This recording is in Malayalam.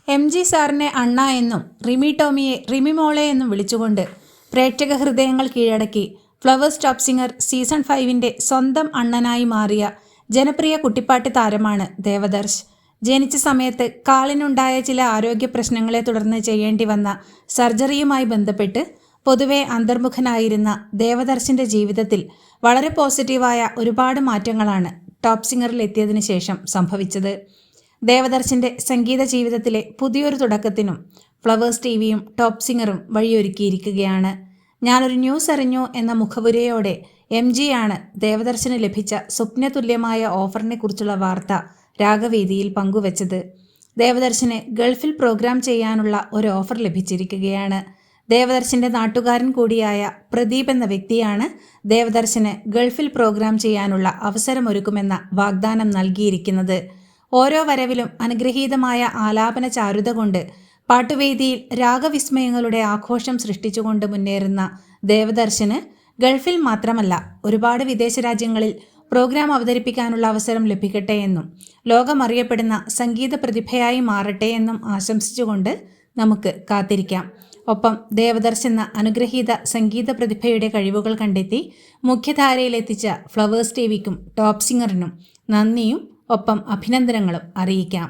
MG സാറിനെ അണ്ണ എന്നും റിമി ടോമിയെ റിമി മോളെ എന്നും വിളിച്ചുകൊണ്ട് പ്രേക്ഷക ഹൃദയങ്ങൾ കീഴടക്കി ഫ്ലവേഴ്സ് ടോപ്പ് സിംഗർ സീസൺ 5-ന്റെ സ്വന്തം അണ്ണനായി മാറിയ ജനപ്രിയ കുട്ടിപ്പാട്ട് താരമാണ് ദേവദർശ്. ജനിച്ച സമയത്ത് കാലിനുണ്ടായ ചില ആരോഗ്യ പ്രശ്നങ്ങളെ തുടർന്ന് ചെയ്യേണ്ടി വന്ന സർജറിയുമായി ബന്ധപ്പെട്ട് പൊതുവെ അന്തർമുഖനായിരുന്ന ദേവദർശിൻ്റെ ജീവിതത്തിൽ വളരെ പോസിറ്റീവായ ഒരുപാട് മാറ്റങ്ങളാണ് ടോപ്പ് സിംഗറിൽ എത്തിയതിനു ശേഷം സംഭവിച്ചത്. ദേവദർശിൻ്റെ സംഗീത ജീവിതത്തിലെ പുതിയൊരു തുടക്കത്തിനും ഫ്ലവേഴ്സ് ടിവിയും ടോപ്പ് സിംഗറും വഴിയൊരുക്കിയിരിക്കുകയാണ്. ഞാനൊരു ന്യൂസ് അറിഞ്ഞു എന്ന മുഖവുരയോടെ MG ആണ് ദേവദർശന് ലഭിച്ച സ്വപ്നതുല്യമായ ഓഫറിനെ കുറിച്ചുള്ള വാർത്ത രാഗവേദിയിൽ പങ്കുവച്ചത്. ദേവദർശന് ഗൾഫിൽ പ്രോഗ്രാം ചെയ്യാനുള്ള ഒരു ഓഫർ ലഭിച്ചിരിക്കുകയാണ്. ദേവദർശിൻ്റെ നാട്ടുകാരൻ കൂടിയായ പ്രദീപ് എന്ന വ്യക്തിയാണ് ദേവദർശന് ഗൾഫിൽ പ്രോഗ്രാം ചെയ്യാനുള്ള അവസരമൊരുക്കുമെന്ന വാഗ്ദാനം നൽകിയിരിക്കുന്നത്. ഓരോ വരവിലും അനുഗ്രഹീതമായ ആലാപന ചാരുത കൊണ്ട് പാട്ടുവേദിയിൽ രാഗവിസ്മയങ്ങളുടെ ആഘോഷം സൃഷ്ടിച്ചുകൊണ്ട് മുന്നേറുന്ന ദേവദർശന് ഗൾഫിൽ മാത്രമല്ല ഒരുപാട് വിദേശ രാജ്യങ്ങളിൽ പ്രോഗ്രാം അവതരിപ്പിക്കാനുള്ള അവസരം ലഭിക്കട്ടെ എന്നും ലോകമറിയപ്പെടുന്ന സംഗീത പ്രതിഭയായി മാറട്ടെ എന്നും ആശംസിച്ചുകൊണ്ട് നമുക്ക് കാത്തിരിക്കാം. ഒപ്പം ദേവദർശ് എന്ന അനുഗ്രഹീത സംഗീത പ്രതിഭയുടെ കഴിവുകൾ കണ്ടെത്തി മുഖ്യധാരയിലെത്തിച്ച ഫ്ലവേഴ്സ് ടിവിക്കും ടോപ്പ് സിംഗറിനും നന്ദിയും ഒപ്പം അഭിനന്ദനങ്ങളും അറിയിക്കാം.